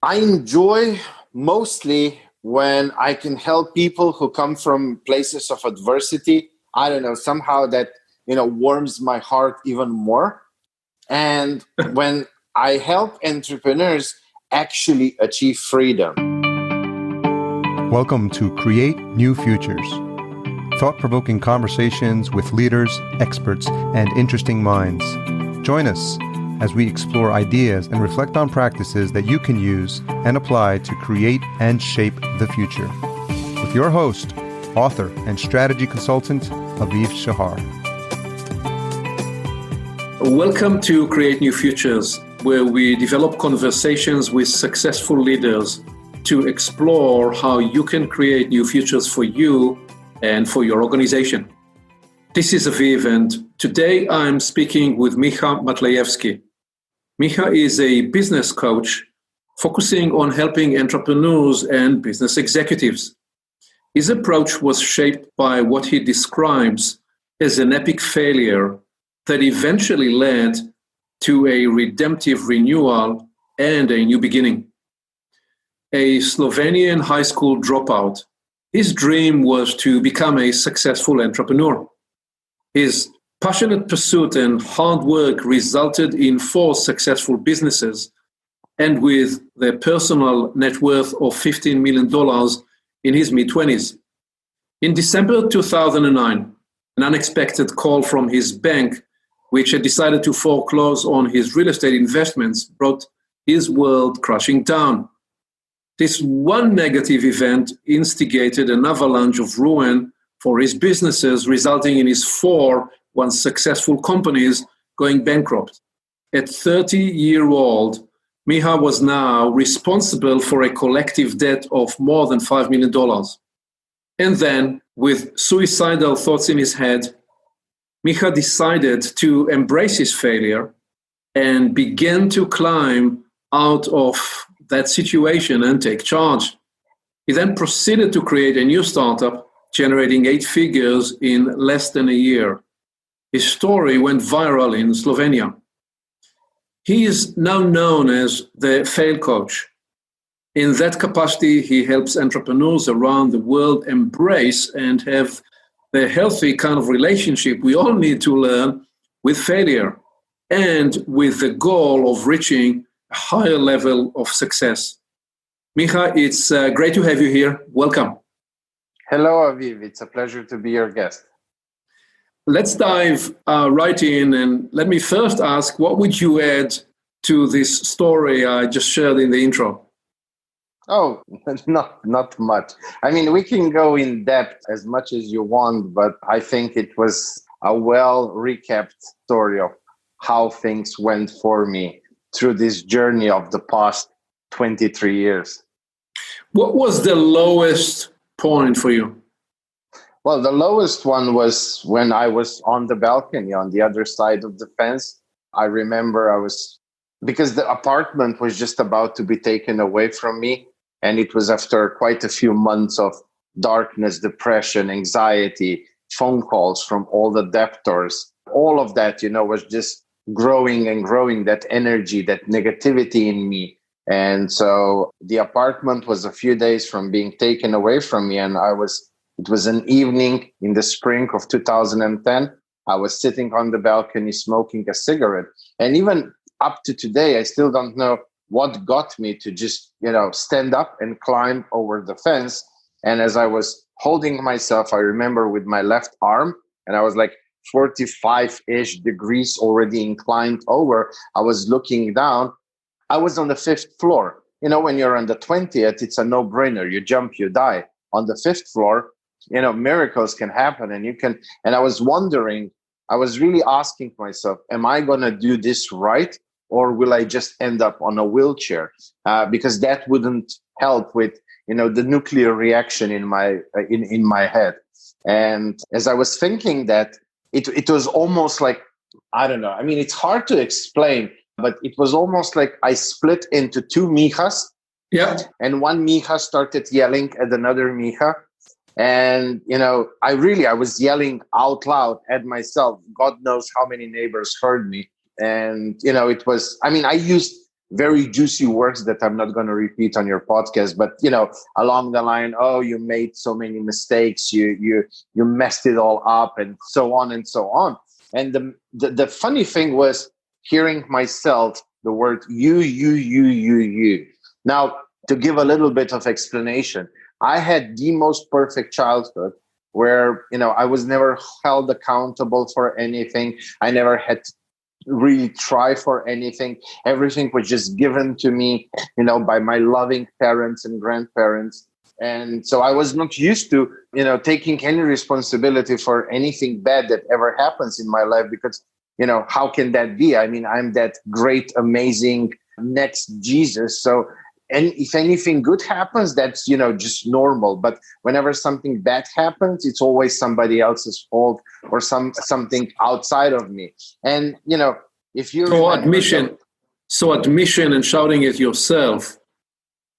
I enjoy mostly when I can help people who come from places of adversity. I don't know, somehow that, warms my heart even more. And when I help entrepreneurs actually achieve freedom. Welcome to Create New Futures. Thought-provoking conversations with leaders, experts, and interesting minds. Join us as we explore ideas and reflect on practices that you can use and apply to create and shape the future. With your host, author, and strategy consultant, Aviv Shahar. Welcome to Create New Futures, where we develop conversations with successful leaders to explore how you can create new futures for you and for your organization. This is Aviv, and today I'm speaking with Miha Matlievski. Miha is a business coach focusing on helping entrepreneurs and business executives. His approach was shaped by what he describes as an epic failure that eventually led to a redemptive renewal and a new beginning. A Slovenian high school dropout, his dream was to become a successful entrepreneur. His passionate pursuit and hard work resulted in 4 successful businesses, and with their personal net worth of $15 million in his mid-20s. In December 2009, an unexpected call from his bank, which had decided to foreclose on his real estate investments, brought his world crashing down. This one negative event instigated an avalanche of ruin for his businesses, resulting in his 4 once successful companies going bankrupt. At 30-year-old, Miha was now responsible for a collective debt of more than $5 million. And then, with suicidal thoughts in his head, Miha decided to embrace his failure and began to climb out of that situation and take charge. He then proceeded to create a new startup, generating 8 figures in less than a year. His story went viral in Slovenia. He is now known as the Fail Coach. In that capacity, he helps entrepreneurs around the world embrace and have the healthy kind of relationship we all need to learn with failure and with the goal of reaching a higher level of success. Miha, it's great to have you here. Welcome. Hello, Aviv. It's a pleasure to be your guest. Let's dive right in, and let me first ask, what would you add to this story I just shared in the intro? Oh, not much. I mean, we can go in depth as much as you want, but I think it was a well-recapped story of how things went for me through this journey of the past 23 years. What was the lowest point for you? Well, the lowest one was when I was on the balcony on the other side of the fence. I remember because the apartment was just about to be taken away from me. And it was after quite a few months of darkness, depression, anxiety, phone calls from all the debtors. All of that, was just growing and growing, that energy, that negativity in me. And so the apartment was a few days from being taken away from me. And it was an evening in the spring of 2010. I was sitting on the balcony smoking a cigarette. And even up to today, I still don't know what got me to just, stand up and climb over the fence. And as I was holding myself, I remember with my left arm, and I was like 45-ish degrees already inclined over. I was looking down. I was on the 5th floor. When you're on the 20th, it's a no-brainer. You jump, you die. On the 5th floor, miracles can happen. And I was wondering, I was really asking myself, am I going to do this right? Or will I just end up on a wheelchair? Because that wouldn't help with, the nuclear reaction in my head. And as I was thinking that, it was almost like, I don't know. I mean, it's hard to explain, but it was almost like I split into 2 Mihas. Yeah. And one Miha started yelling at another Miha. And, I was yelling out loud at myself. God knows how many neighbors heard me. And, I used very juicy words that I'm not going to repeat on your podcast, but along the line, oh, you made so many mistakes, you messed it all up, and so on and so on. And the funny thing was hearing myself the word you. Now, to give a little bit of explanation, I had the most perfect childhood where I was never held accountable for anything. I never had to really try for anything. Everything was just given to me, by my loving parents and grandparents. And so I was not used to, taking any responsibility for anything bad that ever happens in my life, because, how can that be? I mean, I'm that great, amazing next Jesus. So, and if anything good happens, that's, just normal. But whenever something bad happens, it's always somebody else's fault or something outside of me. And, if you admission and shouting at yourself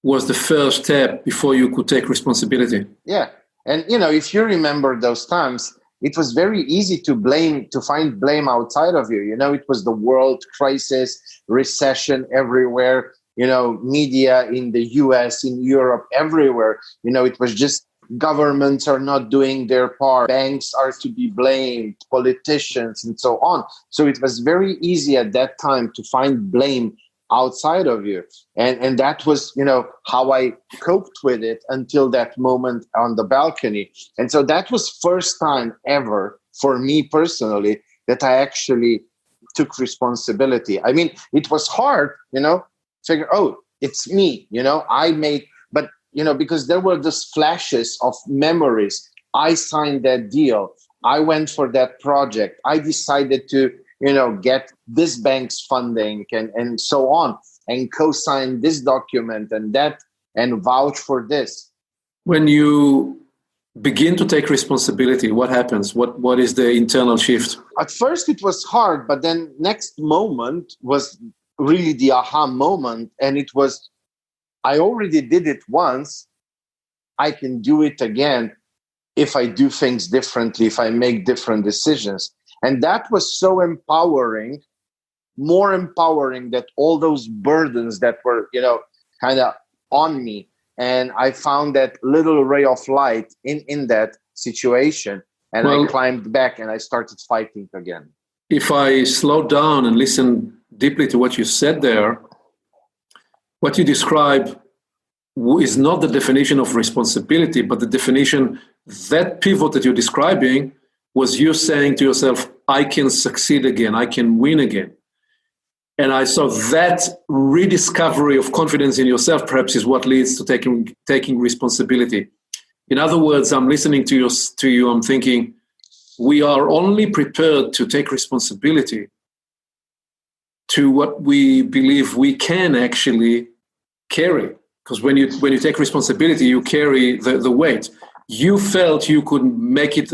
was the first step before you could take responsibility. Yeah. And, if you remember those times, it was very easy to find blame outside of you. It was the world crisis, recession everywhere, media in the US, in Europe, everywhere. It was just governments are not doing their part. Banks are to be blamed, politicians, and so on. So it was very easy at that time to find blame outside of you. And that was, how I coped with it until that moment on the balcony. And so that was first time ever for me personally that I actually took responsibility. I mean, it was hard, figure, oh, it's me, I made, but, because there were these flashes of memories. I signed that deal. I went for that project. I decided to, get this bank's funding and so on, and co-sign this document and that, and vouch for this. When you begin to take responsibility, what happens? What is the internal shift? At first it was hard, but then next moment was really the aha moment. And it was, I already did it once. I can do it again if I do things differently, if I make different decisions. And that was so empowering, more empowering than all those burdens that were, kind of on me. And I found that little ray of light in that situation. And I climbed back and I started fighting again. If I slow down and listen deeply to what you said there, what you describe is not the definition of responsibility, but the definition, that pivot that you're describing was you saying to yourself, I can succeed again, I can win again. And I saw that rediscovery of confidence in yourself perhaps is what leads to taking responsibility. In other words, I'm listening to you, I'm thinking, we are only prepared to take responsibility to what we believe we can actually carry. Because when you take responsibility, you carry the weight. You felt you could make it,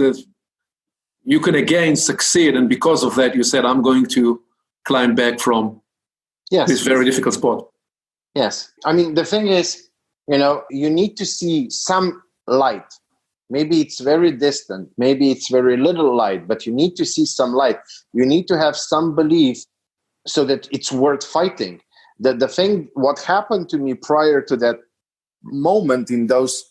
you can again succeed. And because of that, you said, I'm going to climb back from this very difficult spot. Yes. I mean, the thing is, you need to see some light. Maybe it's very distant. Maybe it's very little light, but you need to see some light. You need to have some belief so that it's worth fighting. The thing, what happened to me prior to that moment in those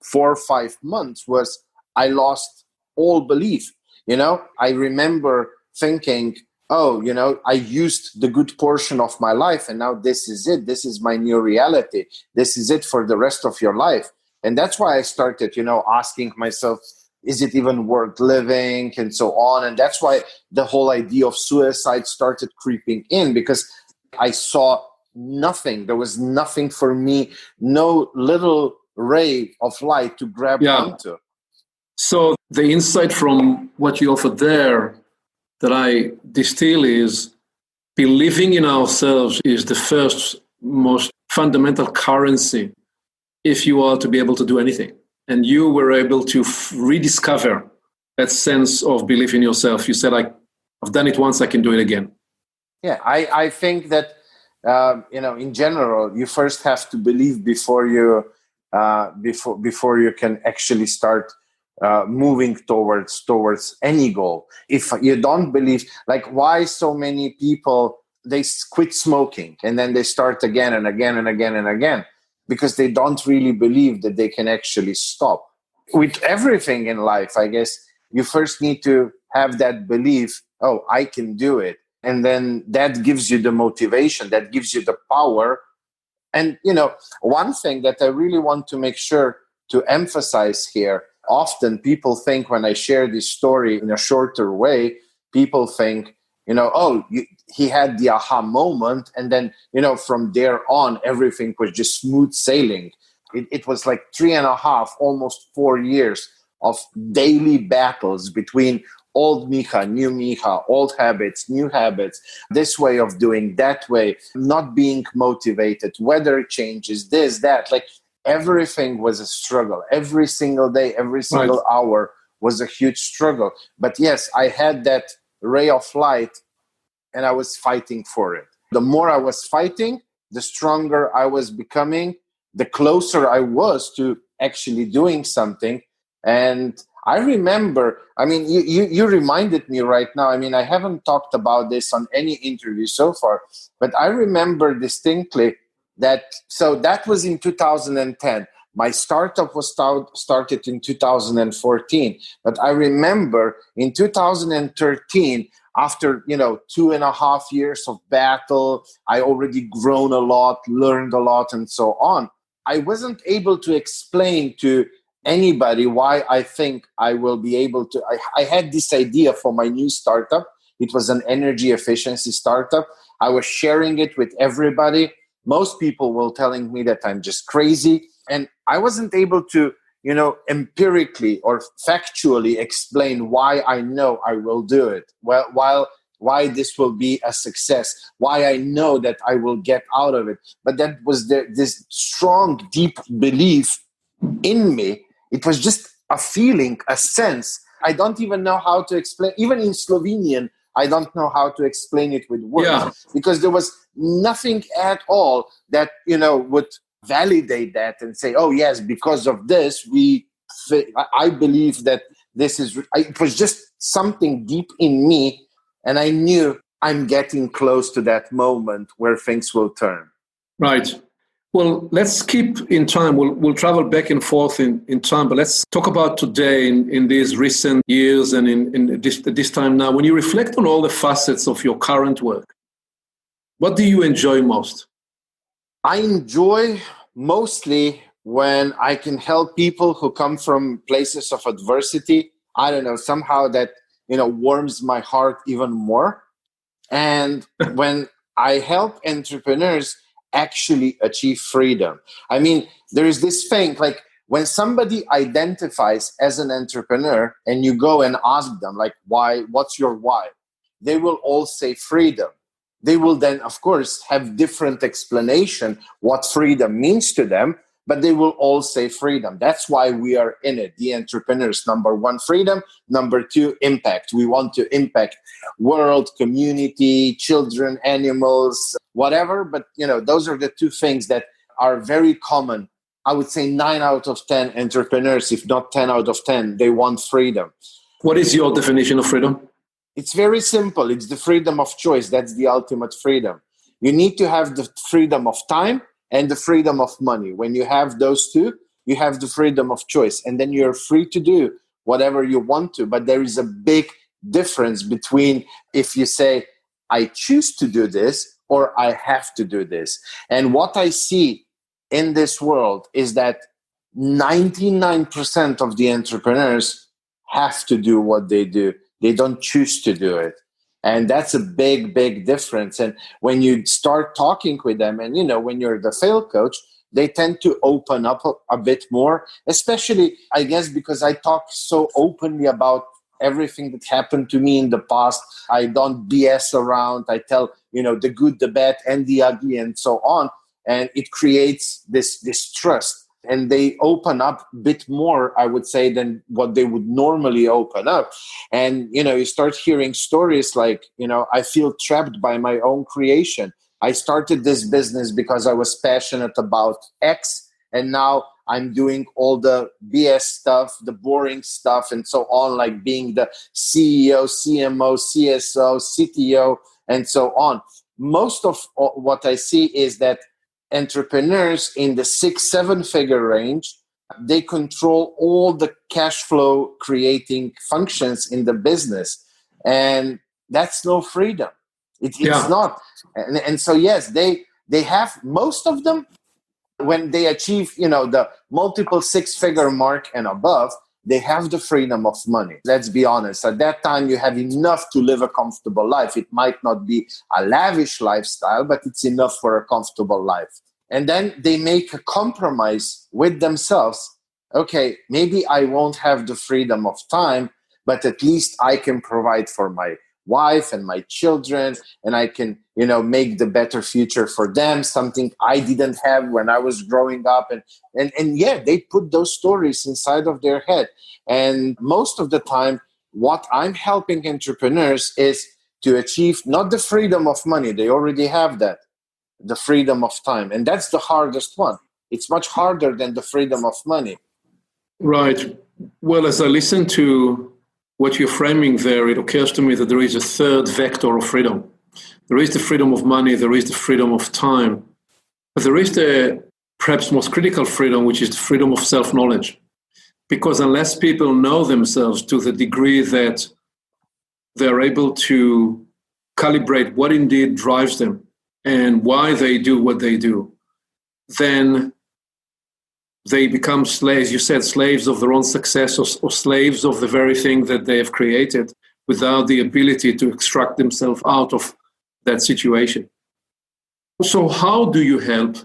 4 or 5 months was I lost all belief. I remember thinking, oh, I used the good portion of my life and now this is it. This is my new reality. This is it for the rest of your life. And that's why I started, asking myself, is it even worth living and so on? And that's why the whole idea of suicide started creeping in, because I saw nothing. There was nothing for me, no little ray of light to grab onto. So the insight from what you offered there that I distill is believing in ourselves is the first most fundamental currency if you are to be able to do anything. And you were able to rediscover that sense of belief in yourself. You said, I've done it once, I can do it again. Yeah, I think that, in general, you first have to believe before you can actually start moving towards any goal. If you don't believe, like why so many people they quit smoking, and then they start again and again and again and again, because they don't really believe that they can actually stop. With everything in life, I guess you first need to have that belief, oh, I can do it. And then that gives you the motivation, that gives you the power. And, one thing that I really want to make sure to emphasize here, often people think when I share this story in a shorter way, people think, he had the aha moment. And then, from there on, everything was just smooth sailing. It was like 3.5, almost 4 years of daily battles between old Miha, new Miha, old habits, new habits, this way of doing, that way, not being motivated, weather changes, this, that. Like everything was a struggle. Every single day, every single hour was a huge struggle. But yes, I had that ray of light and I was fighting for it. The more I was fighting, the stronger I was becoming, the closer I was to actually doing something. And I remember, you reminded me right now. I haven't talked about this on any interview so far, but I remember distinctly that was in 2010. My startup was started in 2014. But I remember in 2013, after 2.5 years of battle, I already grown a lot, learned a lot, and so on. I wasn't able to explain to anybody why I think I will be able to. I had this idea for my new startup. It was an energy efficiency startup. I was sharing it with everybody. Most people were telling me that I'm just crazy. And I wasn't able to, empirically or factually explain why I know I will do it. Why this will be a success, why I know that I will get out of it. But that was this strong, deep belief in me. It was just a feeling, a sense. I don't even know how to explain. Even in Slovenian, I don't know how to explain it with words, because there was nothing at all that, would validate that and say, oh, yes, because of this, I believe that this is, it was just something deep in me. And I knew I'm getting close to that moment where things will turn. Right. Well, let's keep in time. We'll travel back and forth in time, but let's talk about today in these recent years and in this time now. When you reflect on all the facets of your current work, what do you enjoy most? I enjoy mostly when I can help people who come from places of adversity. I don't know, somehow that, warms my heart even more. And when I help entrepreneurs actually achieve freedom. There is this thing, like when somebody identifies as an entrepreneur and you go and ask them, like, why, what's your why? They will all say freedom. They will then, of course, have different explanation what freedom means to them, but they will all say freedom. That's why we are in it. The entrepreneurs, number one, freedom. Number two, impact. We want to impact world, community, children, animals, whatever. But, those are the two things that are very common. I would say 9 out of 10 entrepreneurs, if not 10 out of 10, they want freedom. What is your definition of freedom? It's very simple. It's the freedom of choice. That's the ultimate freedom. You need to have the freedom of time and the freedom of money. When you have those two, you have the freedom of choice. And then you're free to do whatever you want to. But there is a big difference between if you say, I choose to do this or I have to do this. And what I see in this world is that 99% of the entrepreneurs have to do what they do. They don't choose to do it. And that's a big, big difference. And when you start talking with them and, when you're the fail coach, they tend to open up a bit more, especially, I guess, because I talk so openly about everything that happened to me in the past. I don't BS around. I tell, the good, the bad, and the ugly, and so on. And it creates this trust. And they open up a bit more, I would say, than what they would normally open up. And, you start hearing stories like, I feel trapped by my own creation. I started this business because I was passionate about X. And now I'm doing all the BS stuff, the boring stuff, and so on, like being the CEO, CMO, CSO, CTO, and so on. most of what I see is that entrepreneurs in the 6-7 figure range, they control all the cash flow creating functions in the business. And that's no freedom. It's not. And so, yes, they have, most of them, when they achieve, the multiple 6-figure mark and above, they have the freedom of money. Let's be honest. At that time, you have enough to live a comfortable life. It might not be a lavish lifestyle, but it's enough for a comfortable life. And then they make a compromise with themselves. Okay, maybe I won't have the freedom of time, but at least I can provide for my wife and my children, and I can, make the better future for them, something I didn't have when I was growing up. And yeah, they put those stories inside of their head. And most of the time, what I'm helping entrepreneurs is to achieve not the freedom of money. They already have that, the freedom of time. And that's the hardest one. It's much harder than the freedom of money. Right. Well, as I listen to what you're framing there, it occurs to me that there is a third vector of freedom. There is the freedom of money, there is the freedom of time, but there is the perhaps most critical freedom, which is the freedom of self-knowledge. Because unless people know themselves to the degree that they're able to calibrate what indeed drives them and why they do what they do, then they become slaves, you said, slaves of their own success, or slaves of the very thing that they have created, without the ability to extract themselves out of that situation. So how do you help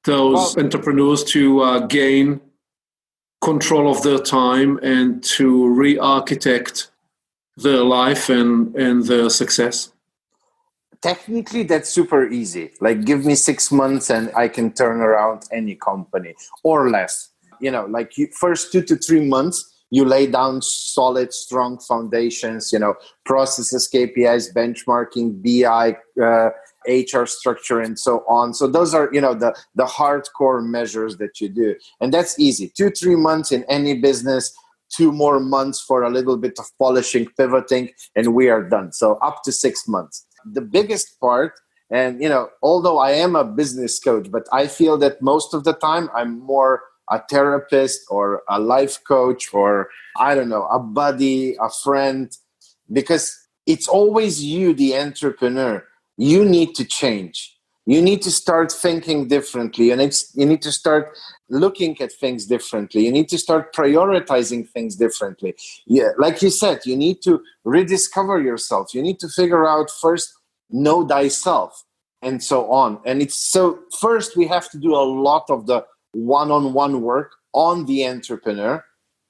those entrepreneurs to gain control of their time and to re-architect their life and their success? Technically, that's super easy. Like, give me 6 months and I can turn around any company, or less. First 2 to 3 months, you lay down solid, strong foundations, processes, KPIs, benchmarking, BI, HR structure, and so on. So those are, the hardcore measures that you do. And that's easy. 2-3 months in any business, 2 more months for a little bit of polishing, pivoting, and we are done. So up to 6 months. The biggest part, and, although I am a business coach, but I feel that most of the time I'm more a therapist or a life coach, or I don't know, a buddy, a friend, because it's always you, the entrepreneur. You need to change. You need to start thinking differently, and you need to start looking at things differently. You need to start prioritizing things differently. Yeah, like you said, you need to rediscover yourself. You need to figure out first, know thyself, and so on. And it's so first we have to do a lot of the one-on-one work on the entrepreneur,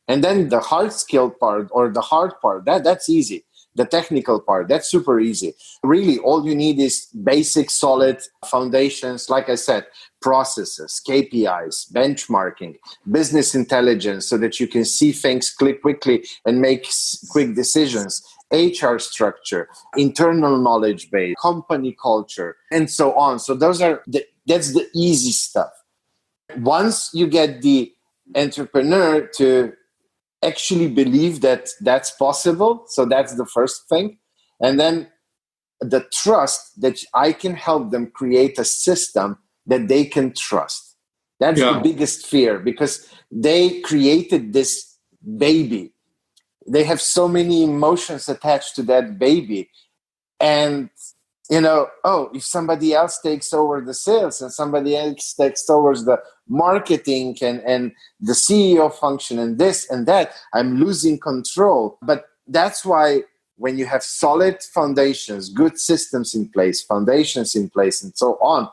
and then the hard skill part, or the hard part, that's easy. The technical part, that's super easy. Really, all you need is basic, solid foundations. Like I said, processes, KPIs, benchmarking, business intelligence, so that you can see things quickly and make quick decisions. HR structure, internal knowledge base, company culture, and so on. So that's the easy stuff. Once you get the entrepreneur to actually believe that that's possible, so that's the first thing. And then the trust that I can help them create a system that they can trust. That's the biggest fear, because they created this baby. They have so many emotions attached to that baby. And, if somebody else takes over the sales and somebody else takes over the marketing and the CEO function and this and that, I'm losing control. But that's why when you have solid foundations, good systems in place, foundations in place, and so on,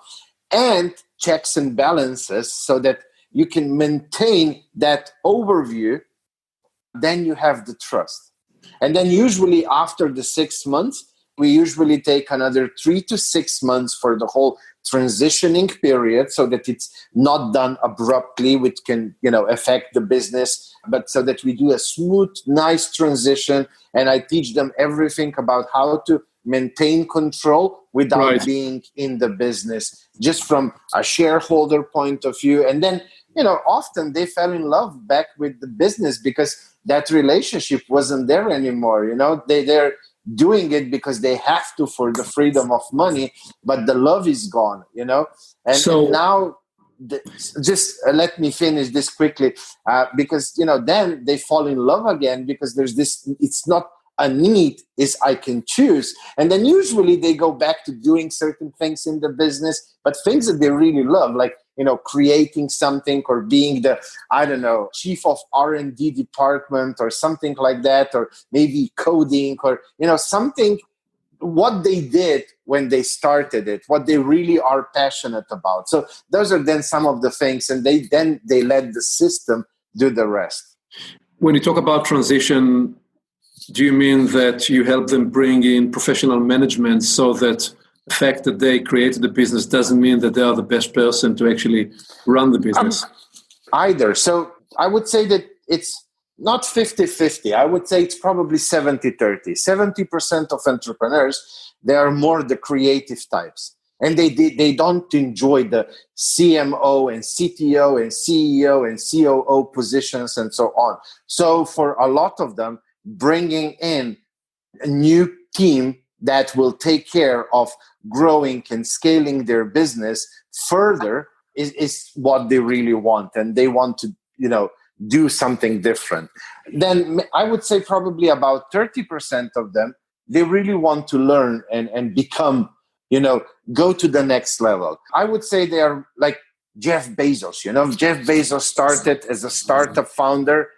and checks and balances so that you can maintain that overview, then you have the trust. And then usually after the 6 months, we usually take another 3 to 6 months for the whole transitioning period, so that it's not done abruptly, which can, affect the business, but so that we do a smooth, nice transition. And I teach them everything about how to maintain control without being in the business, just from a shareholder point of view. And then, often they fell in love back with the business because that relationship wasn't there anymore. doing it because they have to for the freedom of money, but the love is gone, and now just let me finish this quickly, because then they fall in love again, because there's this, it's not a need, is I can choose. And then usually they go back to doing certain things in the business, but things that they really love, like creating something, or being the, I don't know, chief of R&D department or something like that, or maybe coding, or something, what they did when they started it, what they really are passionate about. So those are then some of the things, and they let the system do the rest. When you talk about transition, do you mean that you help them bring in professional management, so that the fact that they created the business doesn't mean that they are the best person to actually run the business? Either. So I would say that it's not 50-50. I would say it's probably 70-30. 70% of entrepreneurs, they are more the creative types. And they don't enjoy the CMO and CTO and CEO and COO positions and so on. So for a lot of them, bringing in a new team that will take care of growing and scaling their business further is what they really want. And they want to, do something different. Then I would say probably about 30% of them, they really want to learn and become, go to the next level. I would say they are like Jeff Bezos. Jeff Bezos started as a startup founder,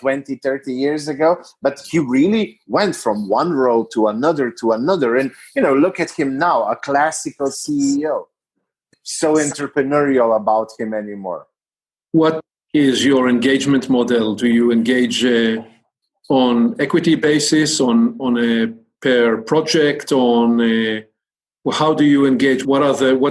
20, 30 years ago, but he really went from one role to another. And, look at him now, a classical CEO. So entrepreneurial about him anymore. What is your engagement model? Do you engage on equity basis, on a per project, how do you engage? What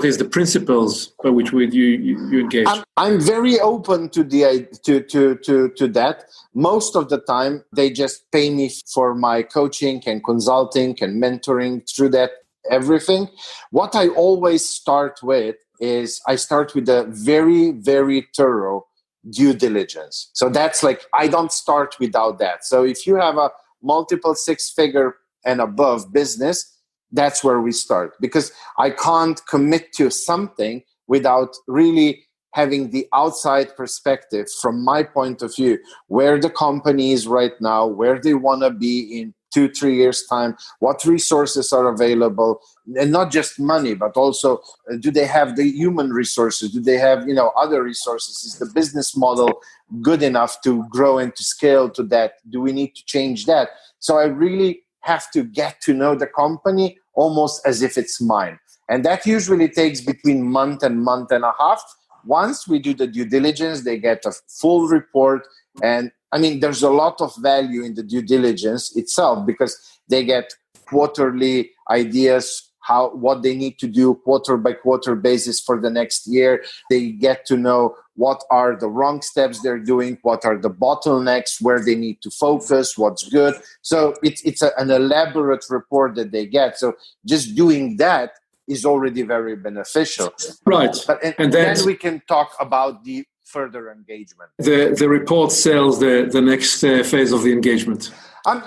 is the principles by which you engage? I'm very open to to that. Most of the time, they just pay me for my coaching and consulting and mentoring through that everything. What I always start with is I start with a very, very thorough due diligence. So that's like, I don't start without that. So if you have a multiple six-figure and above business, that's where we start, because I can't commit to something without really having the outside perspective from my point of view, where the company is right now, where they want to be in 2-3 years time, what resources are available, and not just money, but also do they have the human resources? Do they have, other resources? Is the business model good enough to grow and to scale to that? Do we need to change that? So I really have to get to know the company almost as if it's mine. And that usually takes between month and a half. Once we do the due diligence, they get a full report. And there's a lot of value in the due diligence itself, because they get quarterly ideas, what they need to do quarter by quarter basis for the next year. They get to know what are the wrong steps they're doing, what are the bottlenecks, where they need to focus, what's good. So it's an elaborate report that they get. So just doing that is already very beneficial. Right. And then we can talk about the further engagement. The report sells the next phase of the engagement.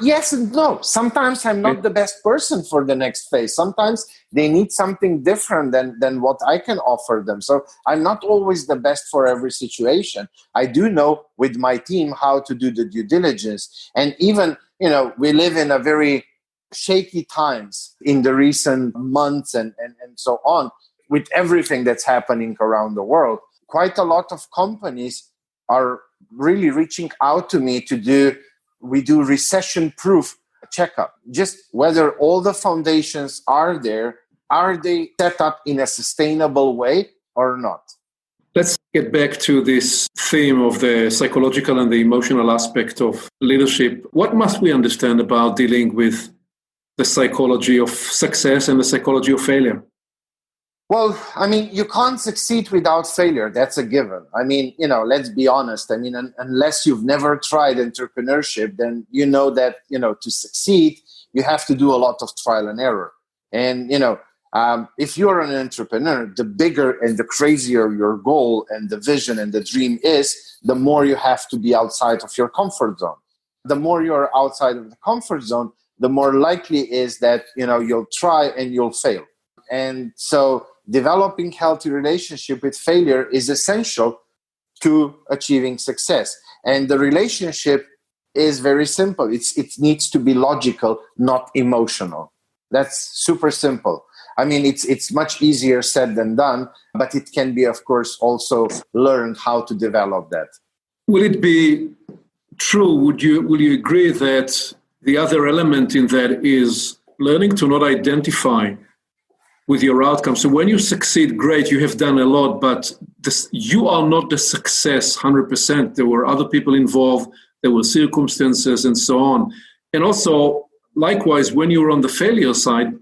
Yes and no. Sometimes I'm not the best person for the next phase. Sometimes they need something different than what I can offer them. So I'm not always the best for every situation. I do know with my team how to do the due diligence. And even, we live in a very shaky times in the recent months and so on, with everything that's happening around the world. Quite a lot of companies are really reaching out to me we do recession-proof checkup. Just whether all the foundations are there, are they set up in a sustainable way or not? Let's get back to this theme of the psychological and the emotional aspect of leadership. What must we understand about dealing with the psychology of success and the psychology of failure? Well, you can't succeed without failure. That's a given. Let's be honest. Unless you've never tried entrepreneurship, then you know that, to succeed, you have to do a lot of trial and error. And, if you're an entrepreneur, the bigger and the crazier your goal and the vision and the dream is, the more you have to be outside of your comfort zone. The more you're outside of the comfort zone, the more likely is that, you'll try and you'll fail. And so developing healthy relationship with failure is essential to achieving success. And the relationship is very simple. It needs to be logical, not emotional. That's super simple. I mean, it's much easier said than done, but it can be, of course, also learned how to develop that. Will it be true? Will you agree that the other element in that is learning to not identify with your outcome? So when you succeed, great, you have done a lot, but you are not the success 100%. There were other people involved, there were circumstances and so on. And also, likewise, when you're on the failure side,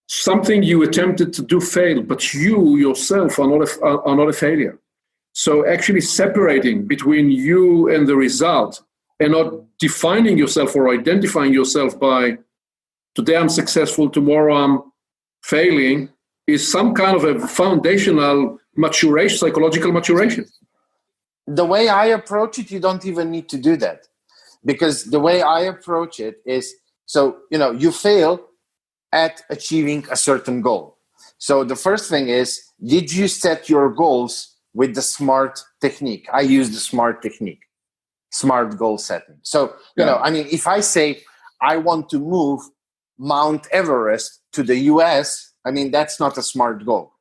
something you attempted to do failed, but you yourself are not a failure. So actually separating between you and the result and not defining yourself or identifying yourself by today I'm successful, tomorrow I'm failing, is some kind of a foundational maturation, psychological maturation. The way I approach it, you don't even need to do that. Because the way I approach it is, so, you fail at achieving a certain goal. So the first thing is, did you set your goals with the SMART technique? I use the SMART technique, SMART goal setting. So, if I say I want to move Mount Everest to the US, that's not a SMART goal.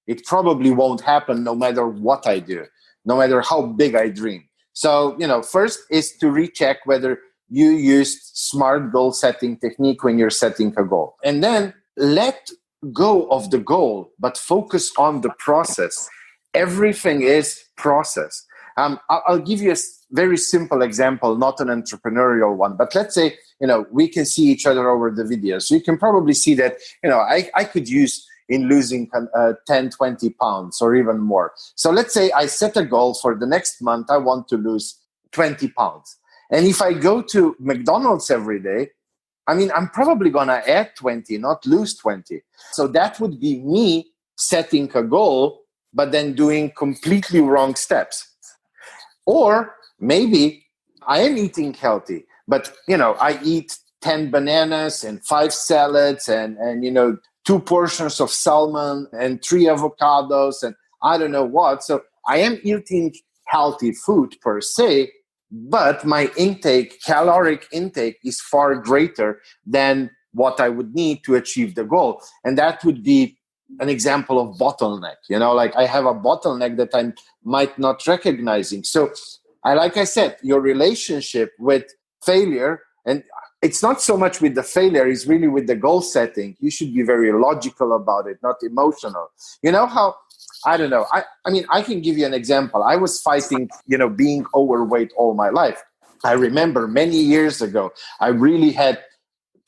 It probably won't happen no matter what I do, no matter how big I dream. So, first is to recheck whether you used SMART goal setting technique when you're setting a goal. And then let go of the goal, but focus on the process. Everything is process. I'll give you a very simple example, not an entrepreneurial one, but let's say, we can see each other over the video. So you can probably see that, I could use in losing 10, 20 pounds or even more. So let's say I set a goal for the next month, I want to lose 20 pounds. And if I go to McDonald's every day, I'm probably going to add 20, not lose 20. So that would be me setting a goal, but then doing completely wrong steps. Or maybe I am eating healthy, but, I eat 10 bananas and 5 salads and 2 portions of salmon and 3 avocados and I don't know what. So I am eating healthy food per se, but my caloric intake is far greater than what I would need to achieve the goal. And that would be an example of bottleneck. I have a bottleneck that I might not recognizing. So like I said, your relationship with failure, and it's not so much with the failure, it's really with the goal setting. You should be very logical about it, not emotional. I don't know. I can give you an example. I was fighting, being overweight all my life. I remember many years ago, I really had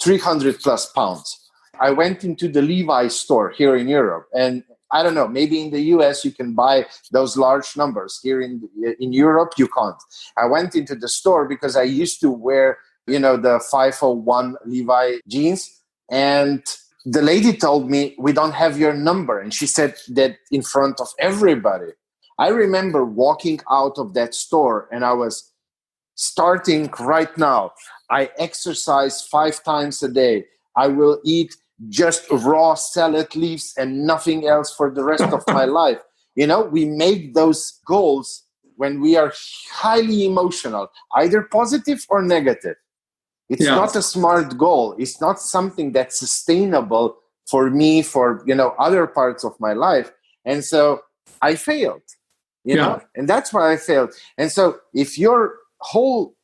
300 plus pounds. I went into the Levi's store here in Europe, and I don't know, maybe in the US you can buy those large numbers. Here in Europe, you can't. I went into the store because I used to wear, the 501 Levi jeans, and the lady told me, we don't have your number. And she said that in front of everybody. I remember walking out of that store and I was starting right now. I exercise 5 times a day. I will eat just raw salad leaves and nothing else for the rest of my life. We make those goals when we are highly emotional, either positive or negative. It's not a SMART goal. It's not something that's sustainable for me, for, other parts of my life. And so I failed, and that's why I failed. And so if your whole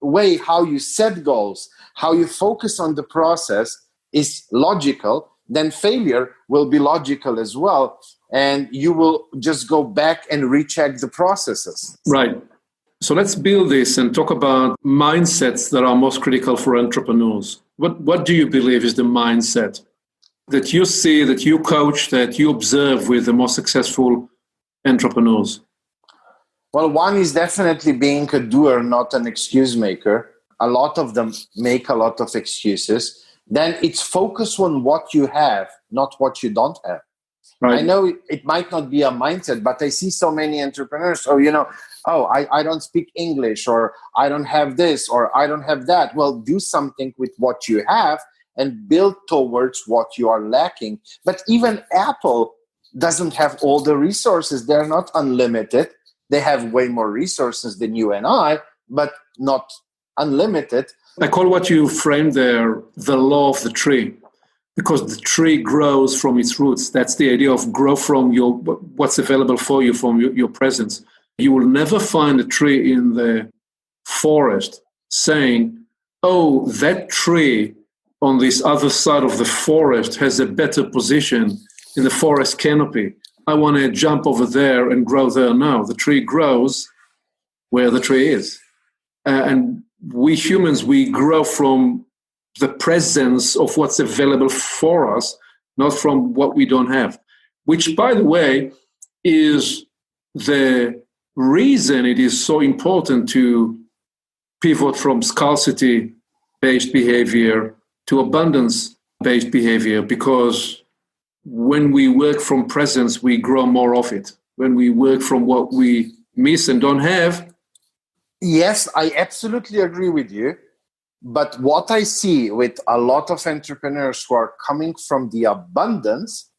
way, how you set goals, how you focus on the process is logical, then failure will be logical as well. And you will just go back and recheck the processes. Right. So let's build this and talk about mindsets that are most critical for entrepreneurs. What do you believe is the mindset that you see, that you coach, that you observe with the most successful entrepreneurs? Well, one is definitely being a doer, not an excuse maker. A lot of them make a lot of excuses. Then it's focus on what you have, not what you don't have. Right. I know it might not be a mindset, but I see so many entrepreneurs. I don't speak English, or I don't have this, or I don't have that. Well, do something with what you have and build towards what you are lacking. But even Apple doesn't have all the resources. They're not unlimited. They have way more resources than you and I, but not unlimited. I call what you framed there the law of the tree, because the tree grows from its roots. That's the idea of grow from what's available for you, from your presence. You will never find a tree in the forest saying, oh, that tree on this other side of the forest has a better position in the forest canopy. I want to jump over there and grow there now. The tree grows where the tree is. And we humans, we grow from the presence of what's available for us, not from what we don't have, which, by the way, is the reason it is so important to pivot from scarcity-based behavior to abundance-based behavior, because when we work from presence, we grow more of it. When we work from what we miss and don't have. Yes, I absolutely agree with you. But what I see with a lot of entrepreneurs who are coming from the abundance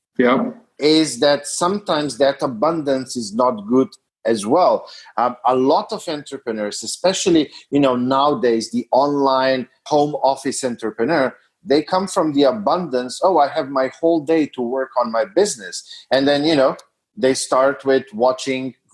is that sometimes that abundance is not good as well. A lot of entrepreneurs, especially nowadays, the online home office entrepreneur, they come from the abundance. Oh, I have my whole day to work on my business. And then, they start with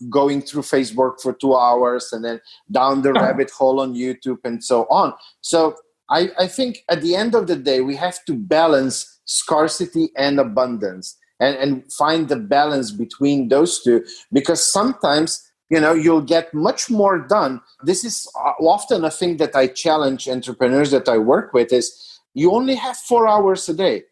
going through Facebook for 2 hours and then down the rabbit hole on YouTube and so on. So I think at the end of the day, we have to balance scarcity and abundance and find the balance between those two, because sometimes, you'll get much more done. This is often a thing that I challenge entrepreneurs that I work with is you only have 4 hours a day.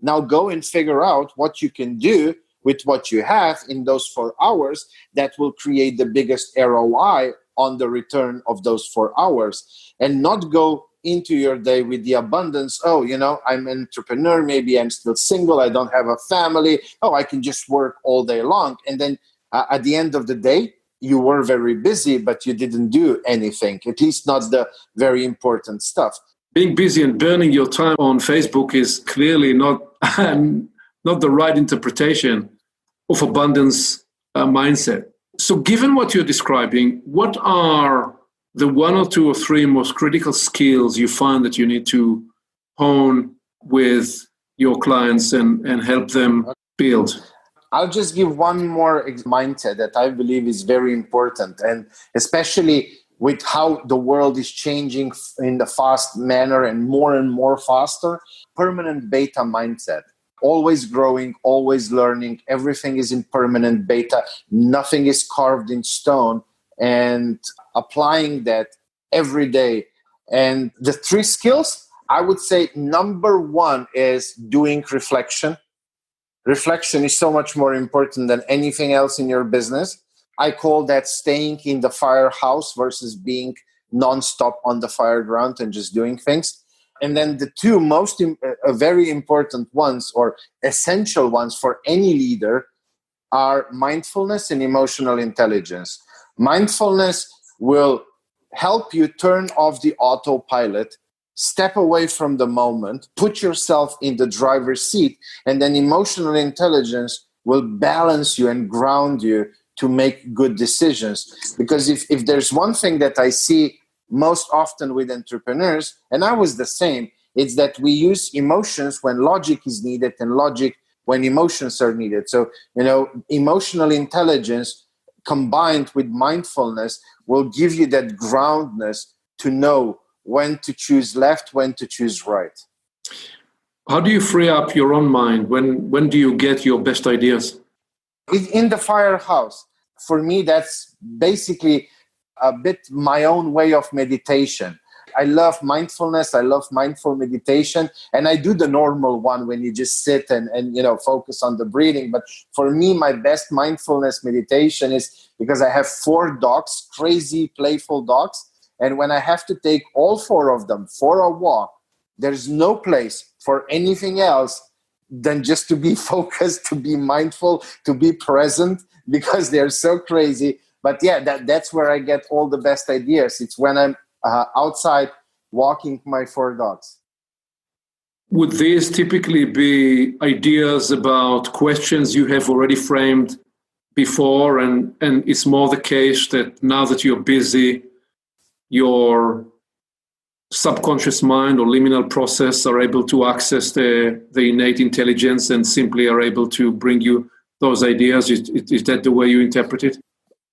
Now go and figure out what you can do with what you have in those 4 hours that will create the biggest ROI on the return of those 4 hours, and not go into your day with the abundance. Oh, I'm an entrepreneur. Maybe I'm still single. I don't have a family. Oh, I can just work all day long. And then at the end of the day, you were very busy, but you didn't do anything, at least not the very important stuff. Being busy and burning your time on Facebook is clearly not the right interpretation of abundance mindset. So given what you're describing, what are the 1 or 2 or 3 most critical skills you find that you need to hone with your clients and help them build? I'll just give one more mindset that I believe is very important, and especially with how the world is changing in a fast manner and more faster, permanent beta mindset. Always growing, always learning. Everything is in permanent beta. Nothing is carved in stone. And applying that every day. And the 3 skills, I would say number 1 is doing reflection. Reflection is so much more important than anything else in your business. I call that staying in the firehouse versus being nonstop on the fire ground and just doing things. And then the 2 most very important ones, or essential ones for any leader, are mindfulness and emotional intelligence. Mindfulness will help you turn off the autopilot, step away from the moment, put yourself in the driver's seat, and then emotional intelligence will balance you and ground you to make good decisions. Because if there's one thing that I see most often with entrepreneurs, and I was the same, it's that we use emotions when logic is needed and logic when emotions are needed. So, emotional intelligence combined with mindfulness will give you that groundness to know when to choose left, when to choose right. How do you free up your own mind? When do you get your best ideas? In the firehouse. For me, that's basically a bit my own way of meditation. I love mindfulness. I love mindful meditation. And I do the normal one when you just sit and focus on the breathing. But for me, my best mindfulness meditation is because I have 4 dogs, crazy, playful dogs. And when I have to take all 4 of them for a walk, there's no place for anything else than just to be focused, to be mindful, to be present, because they're so crazy. But yeah, that's where I get all the best ideas. It's when I'm outside walking my 4 dogs. Would these typically be ideas about questions you have already framed before, and it's more the case that now that you're busy, your subconscious mind or liminal process are able to access the innate intelligence and simply are able to bring you those ideas? Is that the way you interpret it?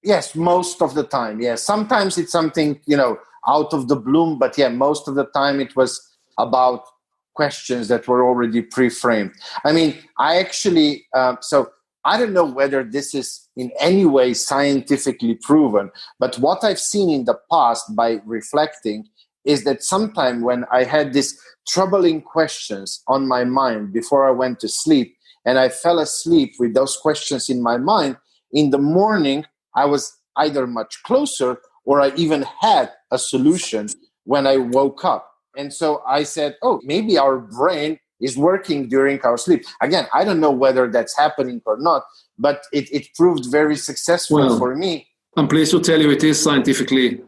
Yes, most of the time. Yes, sometimes it's something, out of the bloom, but yeah, most of the time it was about questions that were already pre-framed. I mean, I actually, so I don't know whether this is in any way scientifically proven, but what I've seen in the past by reflecting is that sometime when I had these troubling questions on my mind before I went to sleep, and I fell asleep with those questions in my mind, in the morning, I was either much closer or I even had a solution when I woke up. And so I said, oh, maybe our brain is working during our sleep. Again, I don't know whether that's happening or not, but it proved very successful for me. I'm pleased to tell you it is scientifically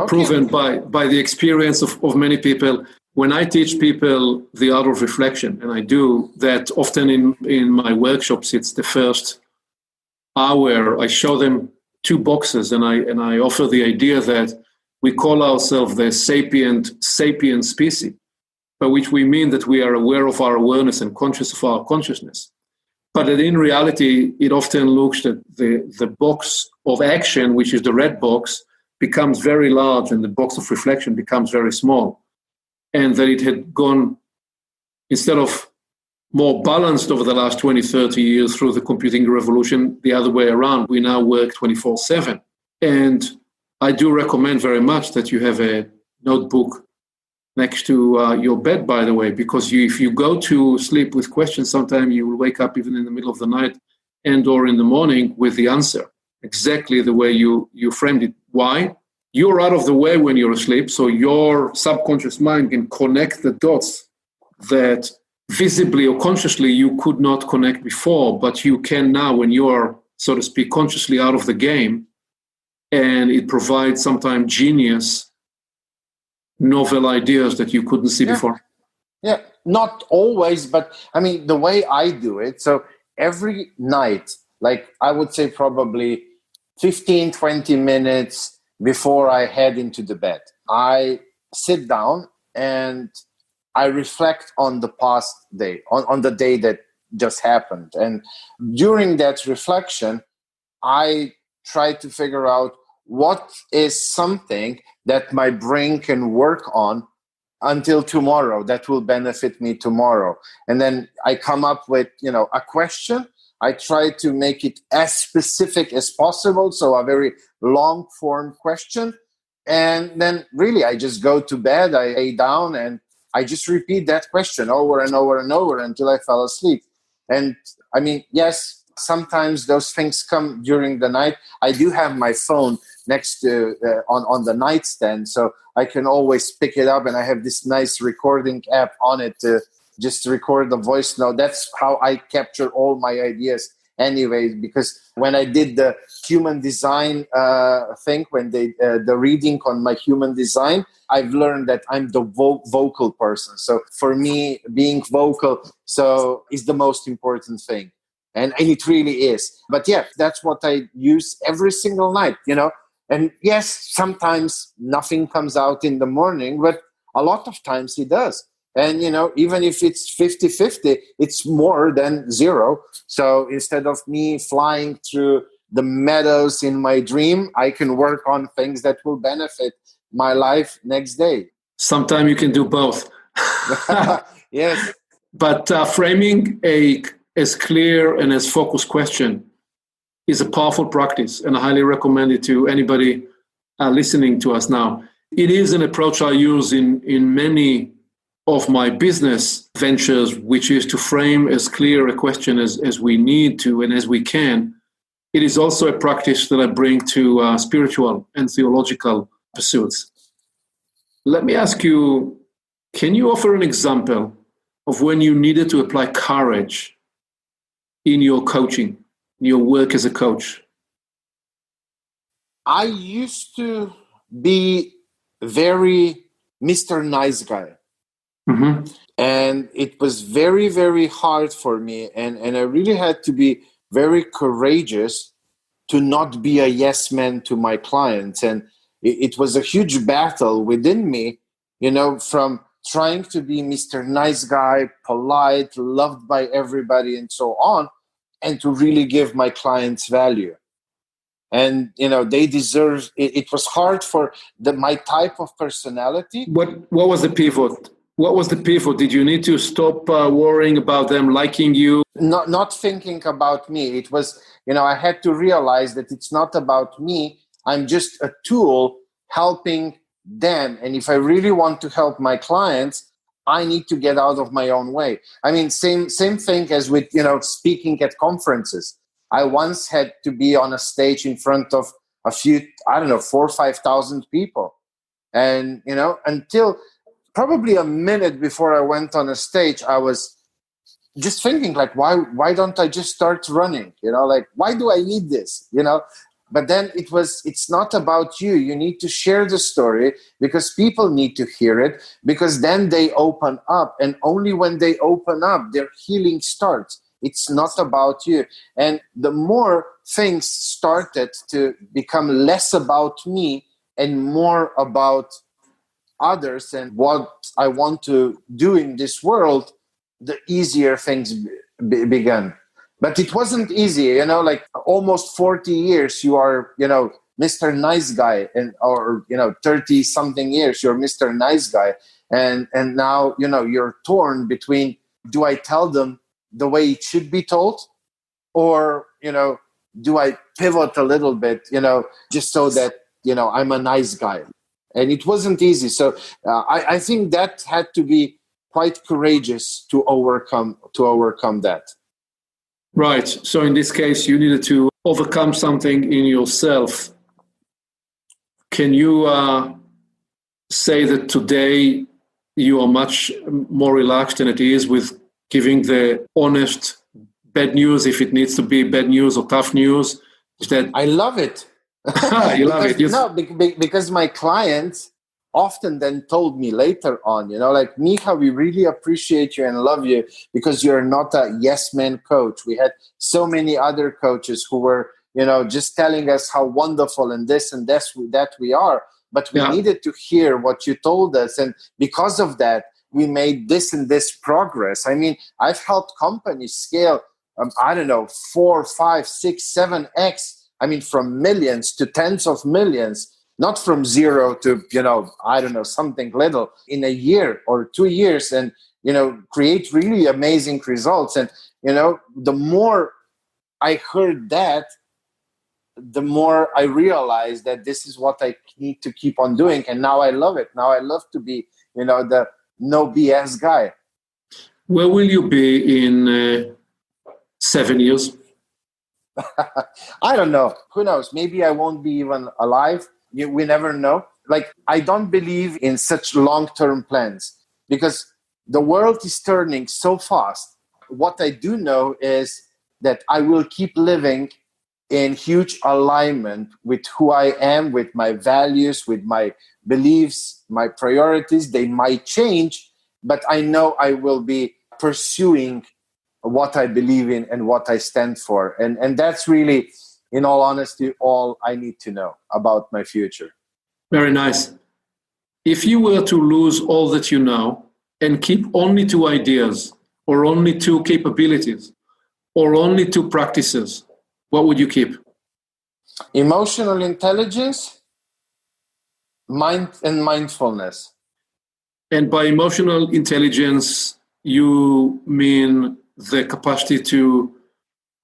proven by the experience of many people. When I teach people the art of reflection, and I do that often in my workshops, it's the first hour, I show them 2 boxes, and I offer the idea that we call ourselves the sapient species, by which we mean that we are aware of our awareness and conscious of our consciousness. But in reality, it often looks that the box of action, which is the red box, becomes very large and the box of reflection becomes very small. And that it had gone, instead of more balanced over the last 20, 30 years through the computing revolution, the other way around. We now work 24/7. And I do recommend very much that you have a notebook next to your bed, by the way, because if you go to sleep with questions, sometimes you will wake up even in the middle of the night and or in the morning with the answer, exactly the way you framed it. Why? You're out of the way when you're asleep, so your subconscious mind can connect the dots that visibly or consciously you could not connect before, but you can now when you are, so to speak, consciously out of the game. And it provides sometimes genius, novel ideas that you couldn't see before. Yeah, not always, but I mean, the way I do it, so every night, like I would say probably 15, 20 minutes before I head into the bed, I sit down and I reflect on the past day, on the day that just happened. And during that reflection, I try to figure out what is something that my brain can work on until tomorrow that will benefit me tomorrow. And then I come up with, a question. I try to make it as specific as possible, so a very long form question. And then really I just go to bed, I lay down, and I just repeat that question over and over and over until I fell asleep. And I mean, yes, sometimes those things come during the night. I do have my phone next to on the nightstand, so I can always pick it up, and I have this nice recording app on it to just record the voice note. That's how I capture all my ideas anyways, because when I did the human design thing, when the reading on my human design, I've learned that I'm the vocal person. So for me, being vocal is the most important thing. And it really is. But yeah, that's what I use every single night, And yes, sometimes nothing comes out in the morning, but a lot of times it does. And, even if it's 50-50, it's more than 0. So instead of me flying through the meadows in my dream, I can work on things that will benefit my life next day. Sometimes you can do both. Yes. But framing as clear and as focused question is a powerful practice, and I highly recommend it to anybody listening to us now. It is an approach I use in many of my business ventures, which is to frame as clear a question as we need to and as we can. It is also a practice that I bring to spiritual and theological pursuits. Let me ask you, can you offer an example of when you needed to apply courage in your coaching, in your work as a coach? I used to be very Mr. Nice Guy. Mm-hmm. And it was very, very hard for me. And I really had to be very courageous to not be a yes man to my clients. And it was a huge battle within me, from trying to be Mr. Nice Guy, polite, loved by everybody, and so on, and to really give my clients value. And they deserve it. It was hard for my type of personality. What was the pivot? What was the pivot? Did you need to stop worrying about them liking you? Not thinking about me. It was, I had to realize that it's not about me. I'm just a tool helping them. And if I really want to help my clients, I need to get out of my own way. I mean, same thing as with, speaking at conferences. I once had to be on a stage in front of a few, 4,000 or 5,000 people. And, until probably a minute before I went on a stage, I was just thinking, like, why don't I just start running? Why do I need this? But then it's not about you. You need to share the story because people need to hear it, because then they open up. And only when they open up, their healing starts. It's not about you. And the more things started to become less about me and more about others and what I want to do in this world, the easier things began. But it wasn't easy, like almost 40 years you are, Mr. Nice Guy, or 30 something years you're Mr. Nice Guy. And now, you're torn between, do I tell them the way it should be told? Or, do I pivot a little bit, just so that, I'm a nice guy? And it wasn't easy. So I think that had to be quite courageous to overcome that. Right. So in this case, you needed to overcome something in yourself. Can you say that today you are much more relaxed than it is with giving the honest bad news, if it needs to be bad news or tough news? Is that I love it. You love it. No, because my clients often then told me later on, like, Miha, we really appreciate you and love you because you're not a yes man coach. We had so many other coaches who were, just telling us how wonderful and this and that we are. But we needed to hear what you told us. And because of that, we made this and this progress. I mean, I've helped companies scale, 4, 5, 6, 7x. I mean, from millions to tens of millions, not from zero to, something little in a year or 2 years, and, create really amazing results. And, the more I heard that, the more I realized that this is what I need to keep on doing. And now I love it. Now I love to be, the no BS guy. Where will you be in 7 years? I don't know. Who knows? Maybe I won't be even alive. We never know. Like, I don't believe in such long-term plans because the world is turning so fast. What I do know is that I will keep living in huge alignment with who I am, with my values, with my beliefs, my priorities. They might change, but I know I will be pursuing what I believe in and what I stand for. And that's really, in all honesty, all I need to know about my future. Very nice. If you were to lose all that you know and keep only 2 ideas or only 2 capabilities or only 2 practices, what would you keep? Emotional intelligence, mind and mindfulness. And by emotional intelligence, you mean the capacity to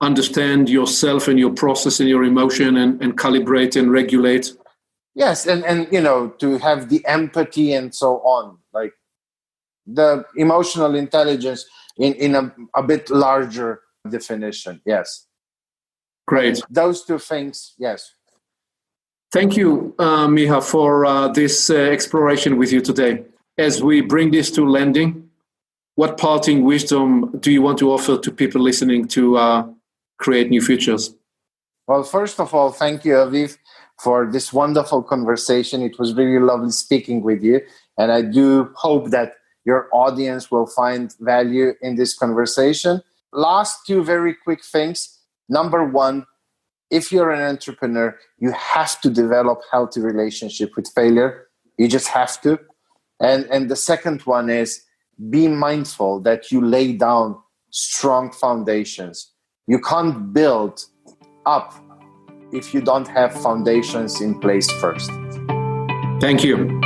understand yourself and your process and your emotion and calibrate and regulate. Yes, and to have the empathy and so on, like the emotional intelligence in a bit larger definition. Yes. Great. Those 2 things, yes. Thank you, Miha, for this exploration with you today. As we bring this to landing, what parting wisdom do you want to offer to people listening to Create New Futures? Well, first of all, thank you, Aviv, for this wonderful conversation. It was really lovely speaking with you. And I do hope that your audience will find value in this conversation. Last two very quick things. Number one, if you're an entrepreneur, you have to develop healthy relationship with failure. You just have to. And the second one is be mindful that you lay down strong foundations. You can't build up if you don't have foundations in place first. Thank you.